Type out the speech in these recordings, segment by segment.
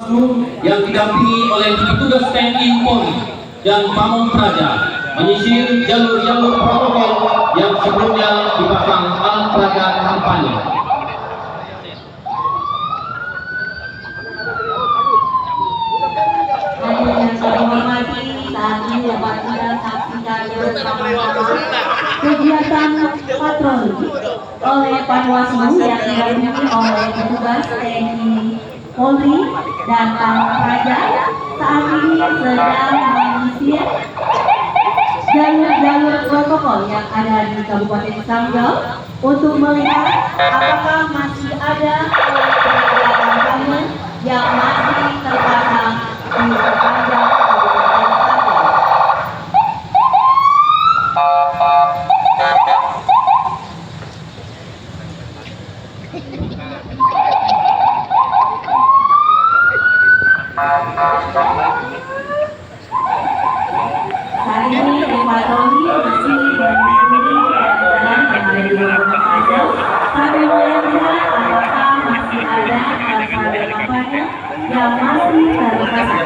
yang didampingi oleh petugas TNI Polri dan Pamong Praja menyisir jalur-jalur protokol yang sebelumnya dipasang alat peraga kampanye. Hadirin yang kami hormati, saat ini dapat kita saksikan bersama-sama kegiatan patroli oleh Panwaslu yang didampingi oleh petugas TNI Polri dan Pamong Praja saat ini sedang menyisir jalur-jalur protokol yang ada di Kabupaten Sanggau untuk melihat apakah masih ada alat peraga kampanye yang masih terpasang di sepanjang Kabupaten Sanggau. Saat ini tim patroli masih menyisiri jalan yang ada di Kabupaten Sanggau sambil melihat apakah masih ada alat peraga kampanye yang masih terpasang.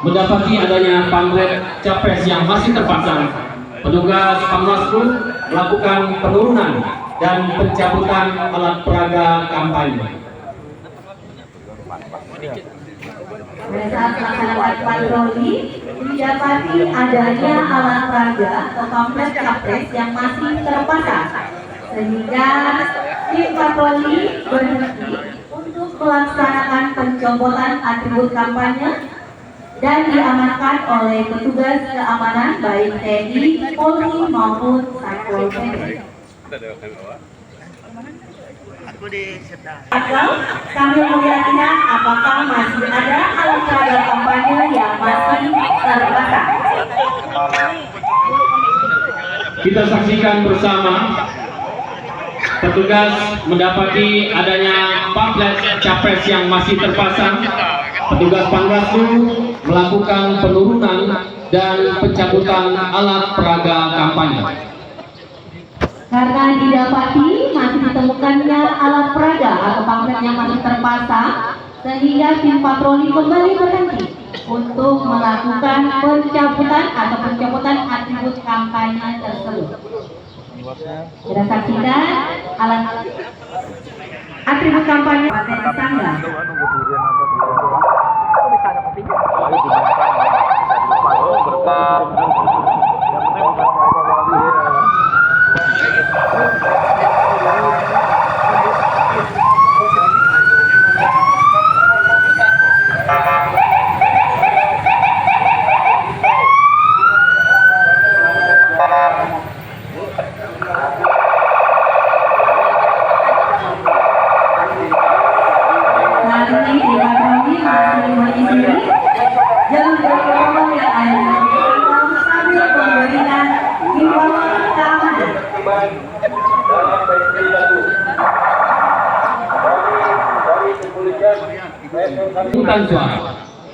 Mendapati adanya pamflet capres yang masih terpasang, petugas Panwaslu melakukan penurunan dan pencabutan alat peraga kampanye. Pada saat melaksanakan patroli, didapati adanya alat peraga atau pamflet capres yang masih terpasang, sehingga tim patroli berhenti untuk melaksanakan pencopotan atribut kampanye dan diamankan oleh petugas keamanan baik TNI, Polri maupun Satpol PP. Atau sambil melihatnya apakah masih ada alat peraga kampanye yang masih terpasang. Kita saksikan bersama petugas mendapati adanya pamflet capres yang masih terpasang. Petugas Panwaslu melakukan penurunan dan pencabutan alat peraga kampanye. Karena didapati masih ditemukannya alat peraga atau pamflet yang masih terpasang, sehingga tim patroli kembali berhenti untuk melakukan pencabutan atribut kampanye tersebut. Kita saksikan alat atribut kampanye Kabupaten Sanggau. Saat ini di patroli masih menyisiri jalur-jalur protokol yang ada di Sanggau sambil memberikan himbauan keamanan. Bukan suara.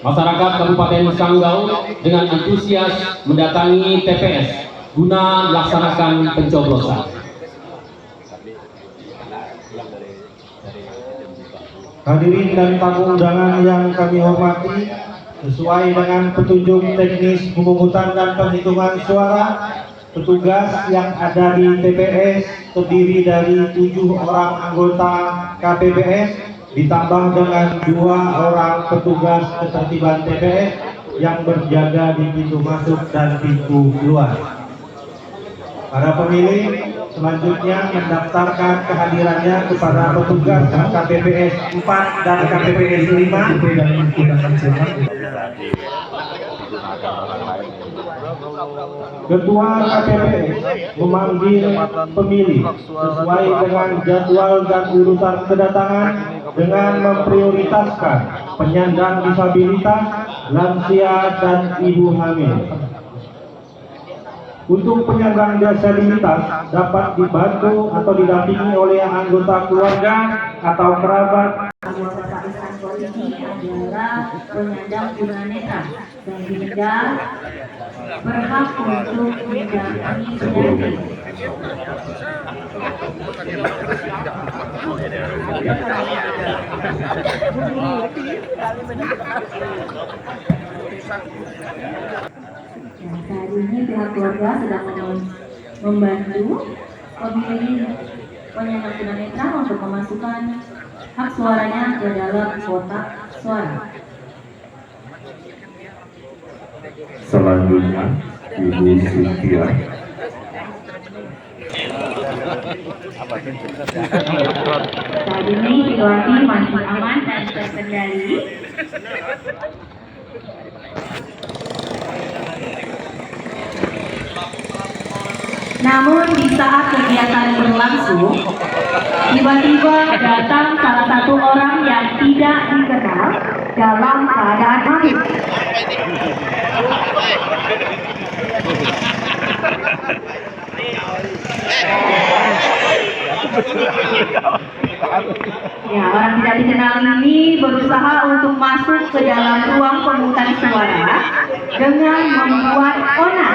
Masyarakat Kabupaten Sanggau dengan antusias mendatangi TPS guna melaksanakan pencoblosan. Hadirin dan tamu undangan yang kami hormati, sesuai dengan petunjuk teknis pemungutan dan penghitungan suara, petugas yang ada di TPS terdiri dari 7 orang anggota KPPS ditambah dengan 2 orang petugas ketertiban TPS yang berjaga di pintu masuk dan pintu keluar. Para pemilih selanjutnya mendaftarkan kehadirannya kepada petugas KPPS 4 dan KPPS 5 dan menggunakan cetak. Ketua KPPS memanggil pemilih sesuai dengan jadwal dan urutan kedatangan dengan memprioritaskan penyandang disabilitas, lansia, dan ibu hamil. Untuk penyandang disabilitas dapat dibantu atau didampingi oleh anggota keluarga atau kerabat. Anggota Pakistan ini adalah penyandang tunanetra dan denda berhak untuk mendampingi penyanyi. Saat ini pihak keluarga sedang membantu pemilih penyandang tunanetra untuk memasukkan hak suaranya ke dalam kotak suara. Selanjutnya Ibu Cynthia. Saat ini situasi masih aman dan terkendali. Namun di saat kegiatan berlangsung, tiba-tiba datang salah satu orang yang tidak dikenal dalam keadaan mabuk. Ya, orang tidak dikenal ini berusaha untuk masuk ke dalam ruang pemungutan suara dengan membuat onar.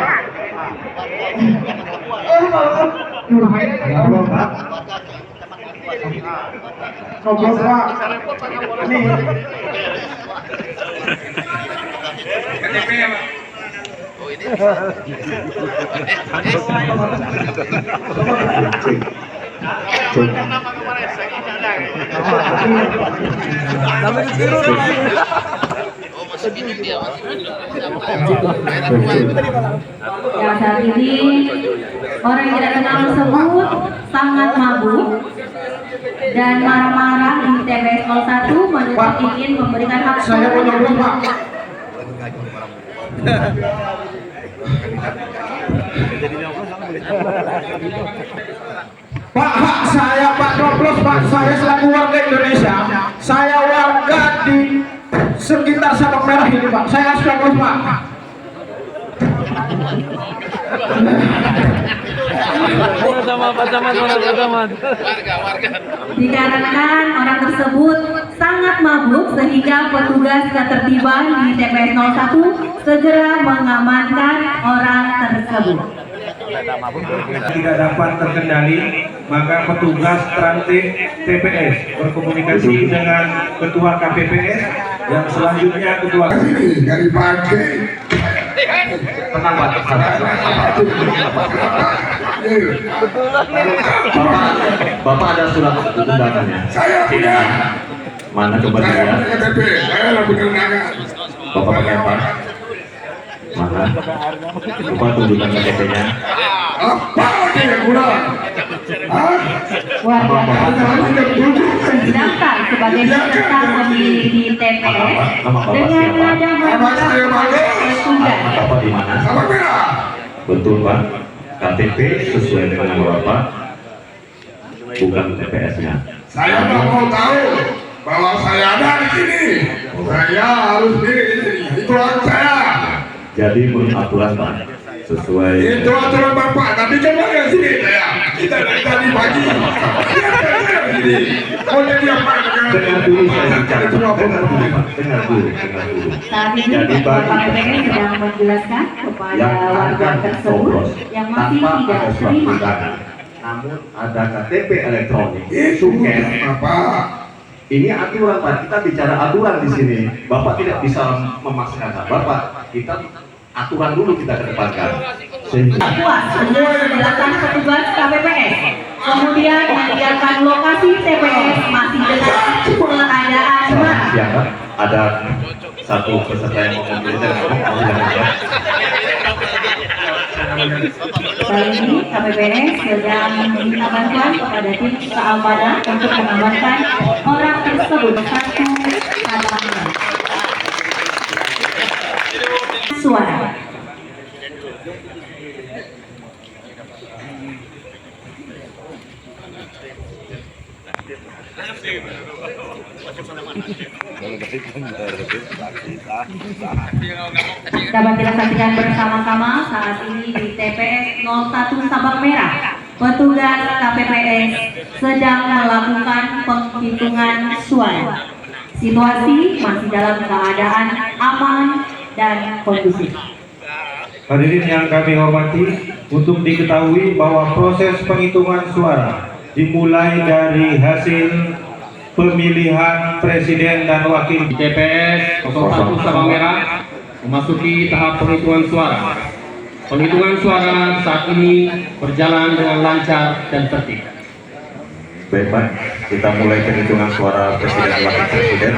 Coblos Pak. Ini. Ya, saat ini orang yang tidak kenal tersebut sangat mabuk dan marah-marah di TPS 01 menuntut ingin memberikan hak Saya mau nyoblos Pak. Pak, hak saya Pak Coblos Pak, saya selaku warga Indonesia, saya warga di sekitar Sabang Merah ini Pak, saya harus coblos Pak. Dikarenakan orang tersebut sangat mabuk sehingga petugas ketertiban di TPS 01 segera mengamankan orang tersebut. Tidak dapat terkendali, maka petugas transit TPS berkomunikasi dengan ketua KPPS yang selanjutnya ketua dari pagi. Tenang Pak. Bapak ada surat undangannya. Saya punya. Mana coba Saya dilihat. punya KTP. Saya lebih undangan. Bapak pakai apa? Mana? Coba tunjukkan KTP-nya. Apa lagi yang kurang? Hah? Warga Saya tidak tunjuk. terdaftar sebagai peserta pemilih di TPS dengan nada Nama saya menggunakan bagus. petugas. Bapak di mana? Sabang Merah. Betul Pak. KTP sesuai dengan nama Bapak, bukan TPS-nya. Saya nggak mau tahu bahwa saya ada di sini. Saya harus di sini. Itu hak saya. Jadi menurut aturan Pak, sesuai. Itu aturan Bapak. Tapi coba lihat sini saya. Kita dari tadi pagi. Lihat saya di sini. Oh jadi apa? Dengar dulu saya bicara. Dengar dulu Pak. Dengar dulu. Saat ini Jadi Ketua bagi KPPS sedang menjelaskan kepada yang warga akan tersebut coblos yang masih tanpa tidak ada surat terima. undangan, namun ada KTP elektronik, Itu suket. Bapak. Ini aturan Pak. Kita bicara aturan di sini. Bapak tidak bisa memaksakan Bapak. Kita aturan dulu kita kedepankan. Sehingga Puas dengan penjelasan petugas KPPS. Kemudian meninggalkan lokasi TPS masih dengan keadaan marah. siapa? Ada satu peserta yang mau memilih dan ngomong silakan Pak. Kali ini KPPS sedang meminta bantuan kepada tim keamanan untuk mengamankan orang tersebut satu halaman suara. Dapat kita saksikan bersama-sama saat ini di TPS 01 Sabang Merah. Petugas KPPS sedang melakukan penghitungan suara. Situasi masih dalam keadaan aman dan kondusif. Hadirin yang kami hormati, untuk diketahui bahwa proses penghitungan suara dimulai dari hasil pemilihan presiden dan wakil Di TPS 01 Sabang Merah memasuki tahap penghitungan suara. Penghitungan suara saat ini berjalan dengan lancar dan tertib. Baik, Pak. Kita mulai penghitungan suara presiden dan wakil presiden.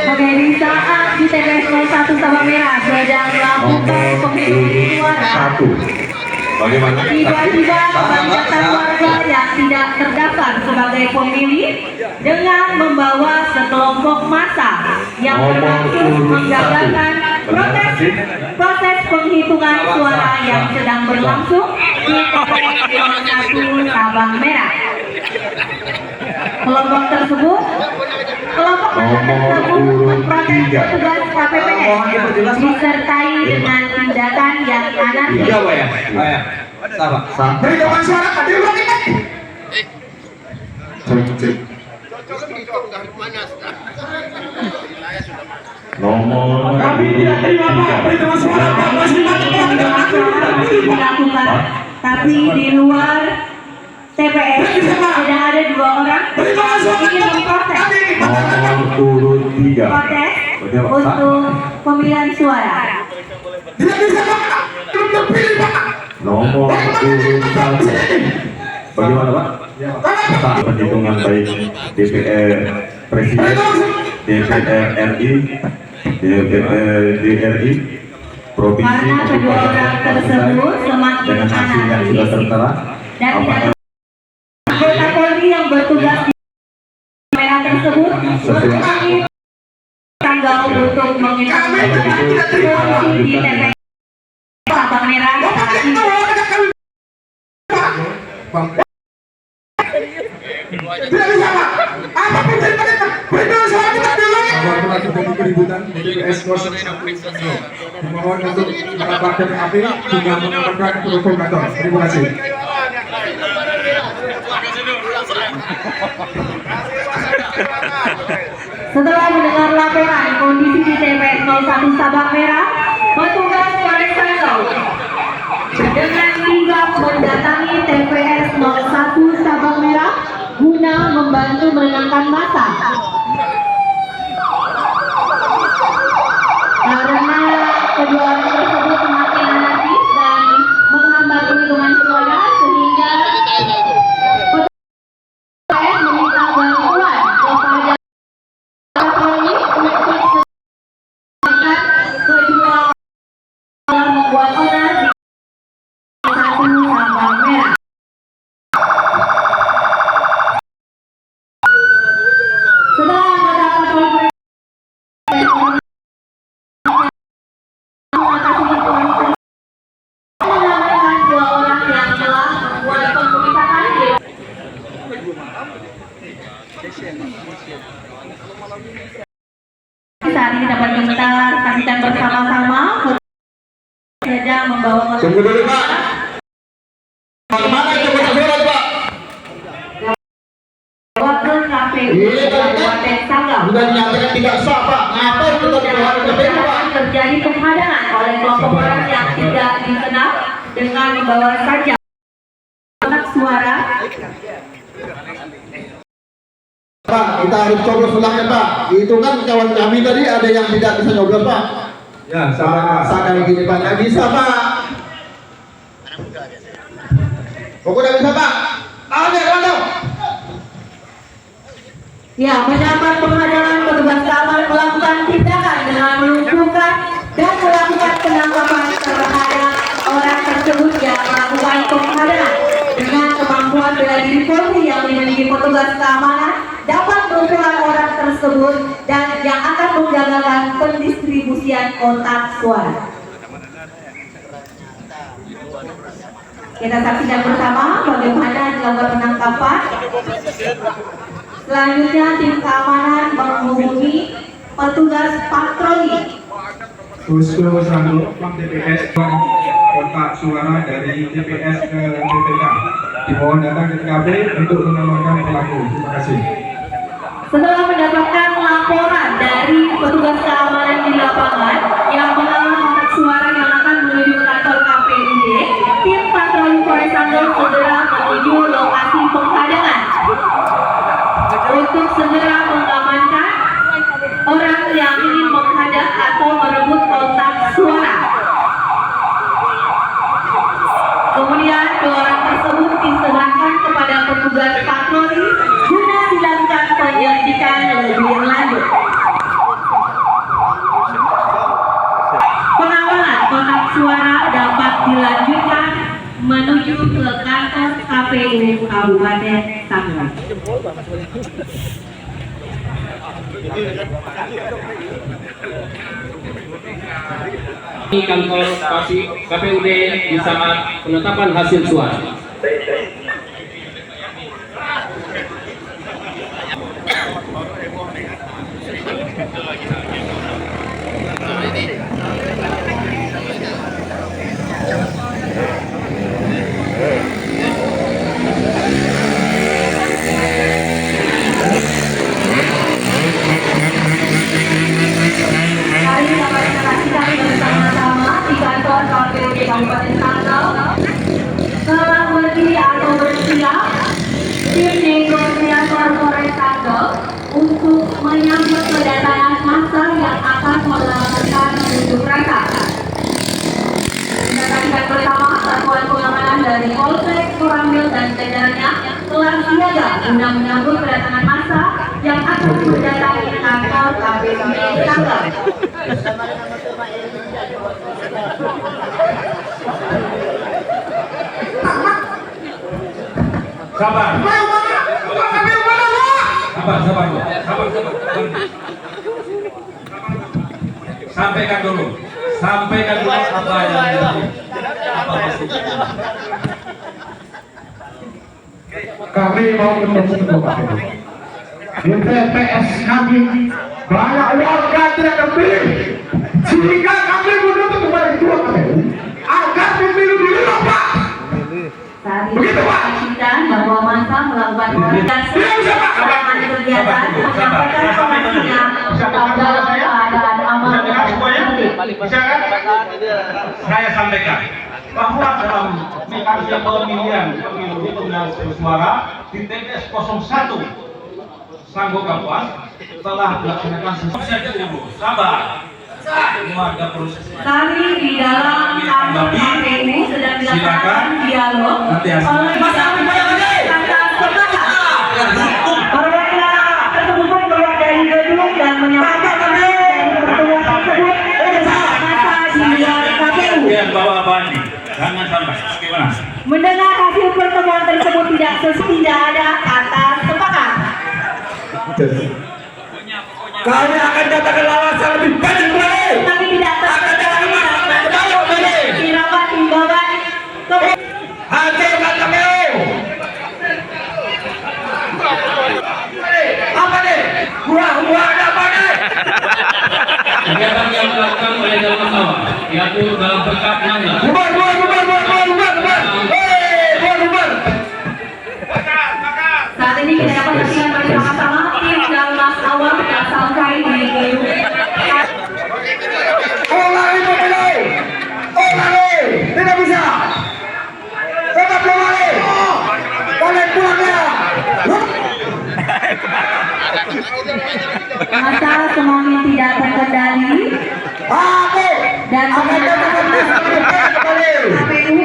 Oke, di saat di TPS 01 Sabang Merah sedang melakukan penghitungan suara, 1. Bagaimana? tiba-tiba kebanyakan warga yang tidak terdaftar sebagai pemilih dengan membawa sekelompok massa yang bermaksud menggagalkan proses penghitungan suara yang sedang berlangsung di TPS 01 Sabang Merah. Kelompok tersebut memprotes petugas KPPS disertai dengan tindakan yang anarkis. Perhitungan suara hadir lagi. Nomor Kami tidak terima, Pak. Perhitungan suara Pak masih Dilakukan, tapi di luar TPS sudah ada 2 orang ingin memproses nomor urut 3. protes untuk pemilihan suara. Tidak bisa, Pak. Belum terpilih, Pak. Nomor urut 1. Bagaimana, Pak? Sah perhitungan baik DPR Presiden, DPR RI, DPR DRI, Provinsi Karena kedua orang tersebut semakin dengan hasil yang sudah tertera. dan Apakah anggota Polri yang bertugas di merah tersebut mempunyai tanggal untuk mengetahui kondisi di TPS Sabang Merah saat ini. Tidak bisa, Pak. Apapun ceritanya, perhitungan suara kita diulangi. Apabila terjadi keributan di TPS 01 dimohon untuk mendapatkan api hingga menemukan provokator. Terima kasih. Setelah mendengar laporan kondisi di TPS 01 Sabang Merah, petugas Polres Sanggau dengan sigap mendatangi TPS 01 Sabang Merah guna membantu menenangkan massa. Karena kedua orang tersebut semakin anarkis dan menghambat penghitungan suara, sehingga TPS meminta bantuan kepada Polri untuk segera kedua orang membuat onar di 1 Sabang Merah. Setelah anggota patroli mengatasi lingkungan mengamankan 2 orang yang telah membuat pengrusakan di saat ini dapat kita saksikan bersama-sama sedang membawa Tunggu dulu, Pak. Mana itu kotak suara, Pak? wakil KPU Kabupaten Sanggau. Sudah dinyatakan tidak sah, Pak. Ngapain kita keluar ke KPU, Pak? Terjadi penghadangan oleh kelompok orang yang tidak dikenal dengan membawa saja kotak suara. Pak, kita harus coblos ulangnya, Pak. Itu kan kawan kami tadi ada yang tidak bisa nyoblos, Pak. Ya, sabar. Kayak gini, Pak. Nggak bisa, Pak. Kok udah bisa, Pak? Ada, ada. Ya, mendapat penghadangan petugas keamanan melakukan tindakan dengan melumpuhkan dan melakukan penangkapan terhadap orang tersebut yang melakukan penghadangan. Dengan kemampuan bela diri Polri yang dimiliki petugas keamanan dapat melumpuhkan orang tersebut dan yang akan menggagalkan pendistribusian kotak suara. Kita saksikan bersama bagaimana dilakukan penangkapan. Selanjutnya tim keamanan menghubungi petugas patroli. Posko 1 TPS kotak suara dari TPS ke TPK. dimohon datang ke TKP untuk mengamankan pelaku. Terima kasih. Setelah mendapatkan laporan dari petugas keamanan di lapangan yang mengalami kontak suara yang akan menuju ke kantor KPUD, tim patroli Polres Sanggau segera menuju lokasi penghadangan untuk segera mengamankan orang yang ingin menghadang atau merebut kontak suara. Kemudian dua orang tersebut diserahkan kepada petugas patroli guna dilakukan penyelidikan lebih lanjut. Pengawalan kontak suara dapat dilanjutkan menuju ke kantor KPU Kabupaten Sanggau. Di kantor KPUD di saat penetapan hasil suara. Hari dapat kita bersama-sama di kantor KPUD Kabupaten Sanggau telah berdiri atau bersiap tim negosiator Polres Sanggau untuk menyambut kedatangan massa yang akan melakukan unjuk rasa. Rekan-rekan bersama satuan pengamanan dari Polsek Koramil dan jajarannya telah siaga guna menyambut kedatangan massa yang akan mendatangi kantor KPUD Sanggau. Sabar. Sampaikan dulu apa yang Kami mau ketemu Ketua KPU. Di TPS kami banyak warga tidak terpilih, sehingga kami menuntut kepada Ketua KPU agar pemilu diulang, Pak. Saat ini kita bahwa masa melakukan koordinasi selama kegiatan menyampaikan informasinya tetap dalam keadaan aman dan tertib. Saya sampaikan bahwa dalam mekanisme pemilihan pemilihan suara di TPS 01 Sanggau Kapuas telah dilaksanakan sesuai sabar warga proses. Kami di dalam kantor KPU sedang dilaksanakan dialog oleh kata sepakat. Perwakilan tersebut keluar dari gedung dan menyampaikan dari pertemuan tersebut masa di luar KPU. bawa bandi, jangan sampai. Gimana? Mendengar hasil pertemuan tersebut tidak ada kata sepakat. Kami akan datangkan lawasan lebih banyak lagi. Kami tidak terkendali dan dirawat himbauan Hancurkan KPU. Apa nih? Buah apa nih? Kegiatan yang dilakukan oleh Dewan Sawah yaitu dalam berkat nangga. Bubar. Saat ini kita dapat saksikan bersama-sama tim Dalmas Awal yang sampai di gedung. Ulangi pemilu. Tidak bisa. Tetap kembali. Balik pulangnya. Masa semuanya tidak terkendali dan KPU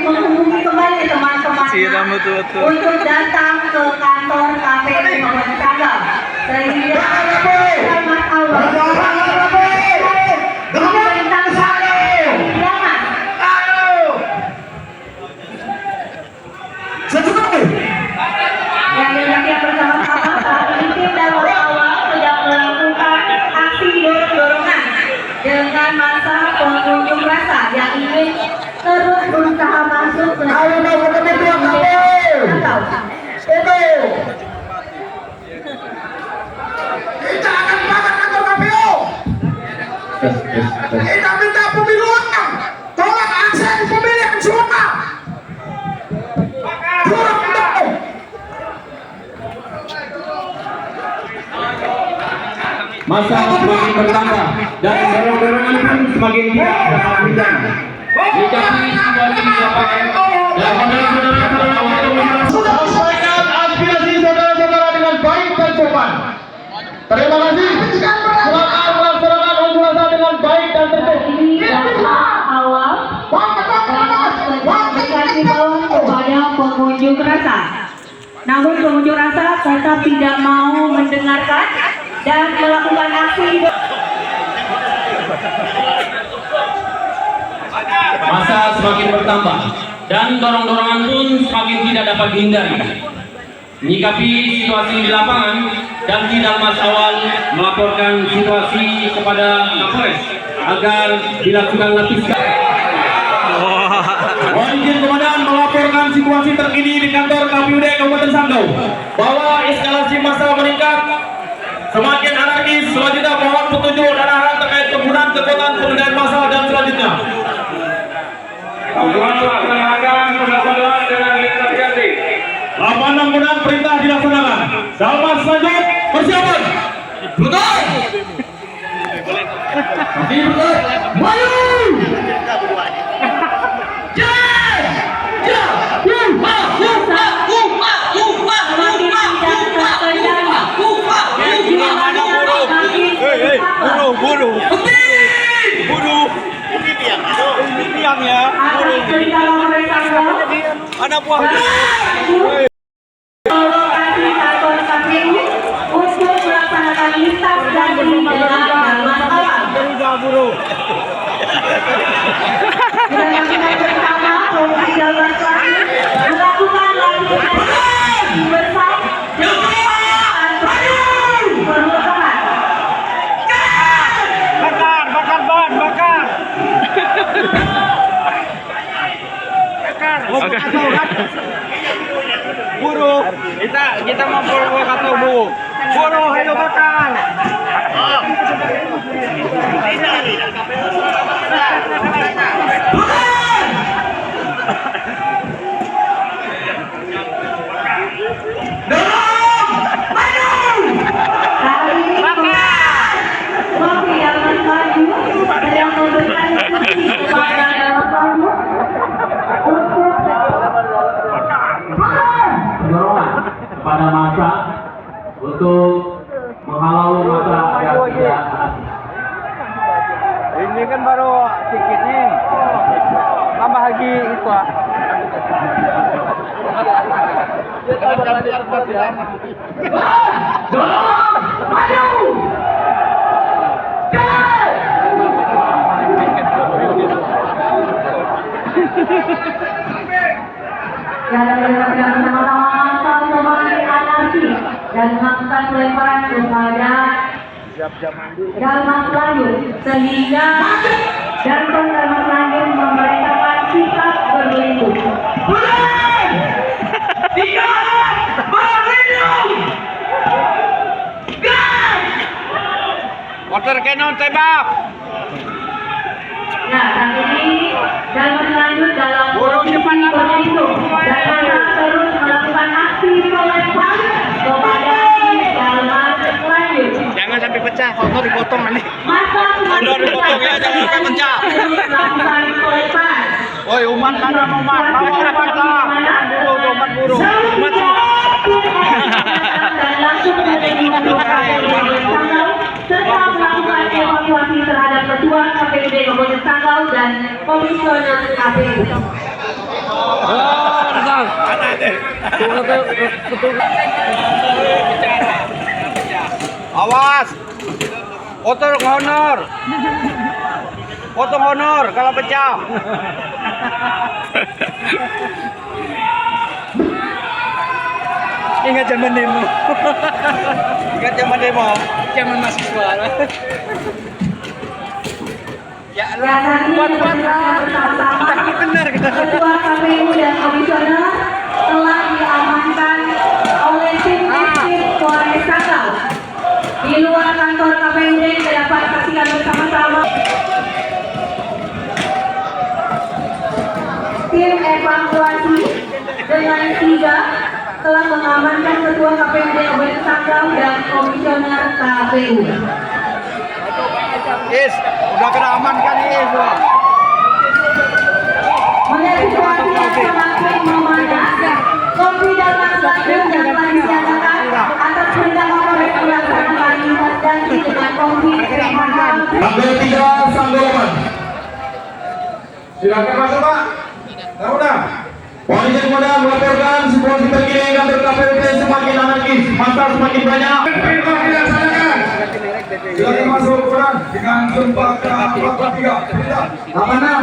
menghubungi kembali teman-temannya untuk datang ke kantor KPU Kabupaten Sanggau sehingga Dalmas Awal diperintahkan jangan yang demikian bersama-sama saat ini tim Dalmas Awal sedang melakukan aksi dorong-dorongan dengan masa pengunjuk rasa yang ingin terus berusaha masuk ke Kita akan bakar kantor KPU. Kita minta pemilu ulang. Tolak akses pemilihan suara. Turun Masa semakin bertambah dan dorong-dorongan pun semakin tidak dapat dihindar. Menyikapi situasi di lapangan dan saudara-saudara untuk menyampaikan aspirasi saudara-saudara dengan baik dan sopan. Terima kasih. Silakan melaksanakan unjuk rasa dengan baik dan tertib. Awal kasih bawah kepada pengunjuk rasa. Namun pengunjuk rasa tetap tidak mau mendengarkan dan melakukan aksi. Masa semakin bertambah dan dorong-dorongan pun semakin tidak dapat dihindari. Menyikapi situasi di lapangan, dan Dalmas Awal melaporkan situasi kepada Kapolres agar dilakukan lapiskan. Mohon izin komandan melaporkan situasi terkini di kantor KPUD Kabupaten Sanggau bahwa eskalasi massa meningkat, semakin anarkis. Selanjutnya mohon petunjuk dan arahan terkait penggunaan kekuatan pengendalian massa dan selanjutnya. Lapangan menang perintah dilaksanakan. Dalmas lanjut persiapan. Betul. Maju. Buru. Ini tiang ya. Anak buah. Untuk melaksanakan lintas dan Buru. bersama Komisi Jalan melakukan latihan bersama Buru. Kita mau buat atau bu. Buru, ayo bakar. Dorongan kepada massa untuk menghalau massa agar tidak. Ini kan baru sedikit nih. Tambah lagi itu. dan melakukan pelemparan kepada Dalmas lanjut sehingga jantung Dalmas lanjut memerintahkan sikap berlindung. Water cannon tembak. Nah, saat ini Dalmas lanjut dalam posisi berlindung dan masa terus melakukan aksi pelempar kepada Dalmas lanjut. Jangan sampai pecah, foto dipotong nanti. Masa Foto dipotong ya, jangan sampai pecah. melakukan pelempar. Woi, umat mana umat? Mau umat lah. Umat buru. Umat semua. Dan langsung menerima serta melakukan evaluasi terhadap Ketua KPUD Kabupaten Sanggau dan Komisioner KPU. Awas. Potong honor. Potong honor kalau pecah. Ingat zaman demo. Ingat zaman demo. Zaman mahasiswa. Ya lah, buat lah. Benar kita. Ketua KPU dan Komisioner telah diamankan oleh tim Polres Sanggau. Di luar kantor KPUD kita dapat saksikan bersama-sama. Tim evakuasi dengan sigap telah mengamankan Ketua KPUD Kabupaten Sanggau dan Komisioner KPU. Is, udah kena amankan Is. Melihat situasi yang semakin memanas, Kompi dan Mas Badrun yang telah disiagakan atas perintah Kapolres melaksanakan lintas ganti dengan Kompi Premada. Tanggal 3 Sanggolaman. Silakan masuk Pak. Taruna. Polisi kemudian melaporkan situasi terkini kantor KPP semakin anarkis, masa semakin banyak. Perintah dilaksanakan. Silakan masuk kurang dengan sumpah ke-43. Apa enam?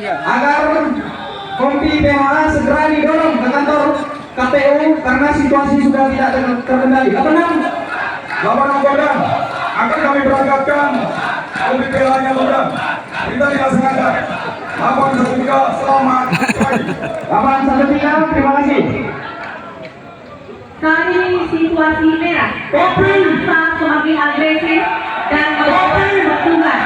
Agar Kompi PHA segera didorong ke kantor KPU karena situasi sudah tidak terkendali. Apa enam? Lawan Kodam akan kami berangkatkan Kompi PHA-nya mudah. Kita dilaksanakan. Lawan 13, selamat pagi. Lawan 13, terima kasih. Kali ini situasi merah. Kompi. Saat semakin agresif dan melakukan petugas.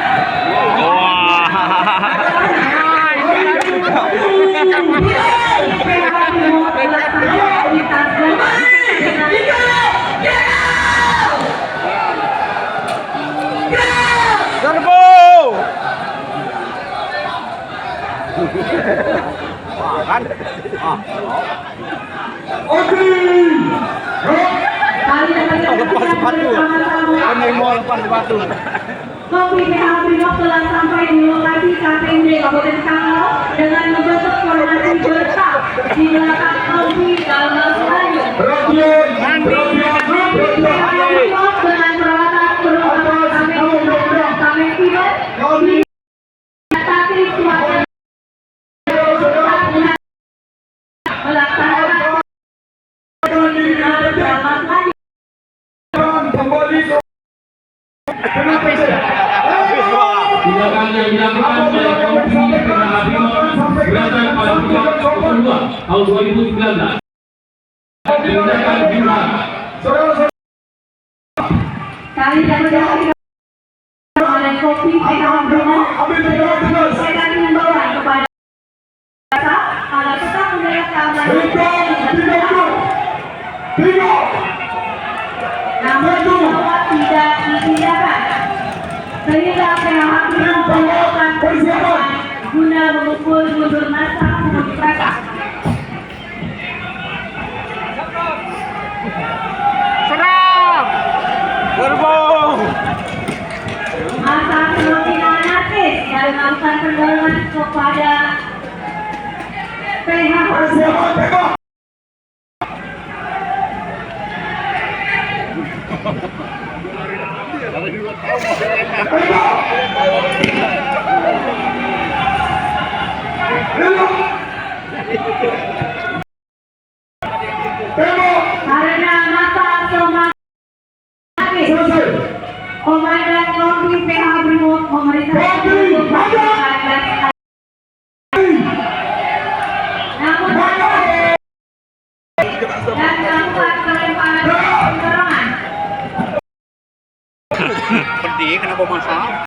Kali dapat bersama-sama Kompi PHA Brimob telah sampai di lokasi KPMD Kabupaten Sanggau dengan membentuk formasi bertak di belakang Kompi dalam stadion. Kompi PHA Brimob dengan peralatan perlengkapan KPMD dan KPMD taktik suatu melaksanakan Tindakan yang dilakukan oleh Kompi PHA Brimob berdasarkan pada Undang-Undang 22 tahun 2019. Tindakan jumlah kali dapat dihadirkan oleh Kompi PHA Brimob menyampaikan himbauan kepada masyarakat agar tetap menjaga keamanan. Namun bahwa tidak dipindahkan sehingga PHA Brimob melakukan persiapan guna memukul mundur massa pengunjuk rasa. Masa semakin anarkis dan melakukan pendorongan kepada PHA. Karena masa semakin anarkis, Komandan Kompi PHA Brimob memerintahkan untuk melakukan namun dan melakukan pelemparan penyerangan. Pedih, kenapa masalah?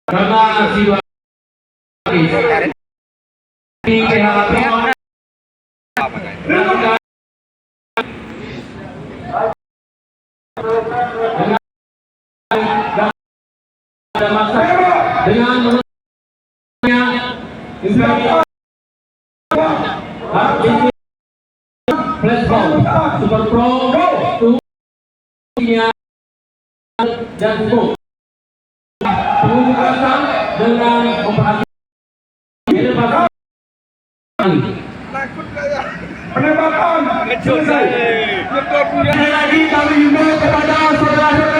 karena situasi PHA Brimob ada masa dengan menurutnya Flashball Super Pro dan Smoke pengunjuk rasa dengan operasi Penembakan selesai. sekali lagi kami himbau kepada saudara-saudara